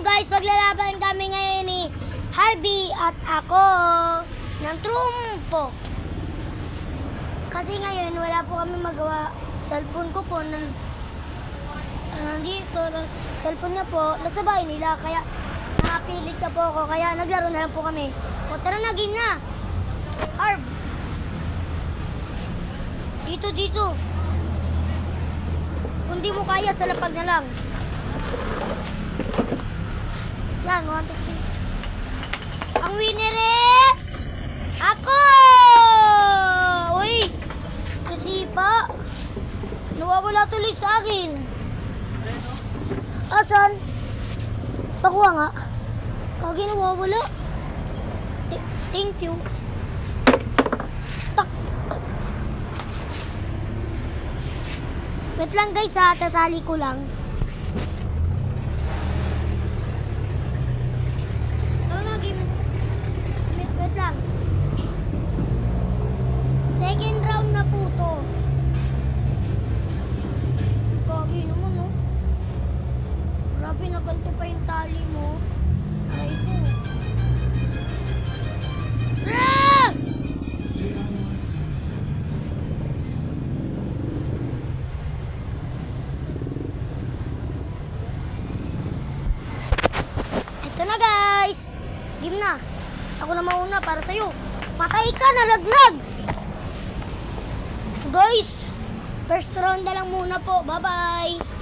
guys, paglalaban kami ngayon ni Harvey at ako ng trumpo. Kasi ngayon wala po kami magawa. Cellphone ko po nandito. Cellphone niya po nasa bahay nila. Kaya nakapilit ka po ako. Kaya naglaro na lang po kami. O tara na, game na. Harv. Dito. Kung di mo kaya, sa lapag na lang. Yan, 1, 2, 3. Ang winner is ako! Uy! Kasipa! Nawawala tuloy sa akin. Asan? Pakuha nga. Kagi nawawala. Thank you. Tak. Wait lang guys ha, tatali ko lang. Wait lang. Second round na po to. Gagi naman oh. Grabe na ganito pa yung tali mo. Ay po. Ah! Ito na guys. Game na. Ako na mauna para sa'yo. Patay ka, nalaglag! Guys, first round na lang muna po. Bye-bye!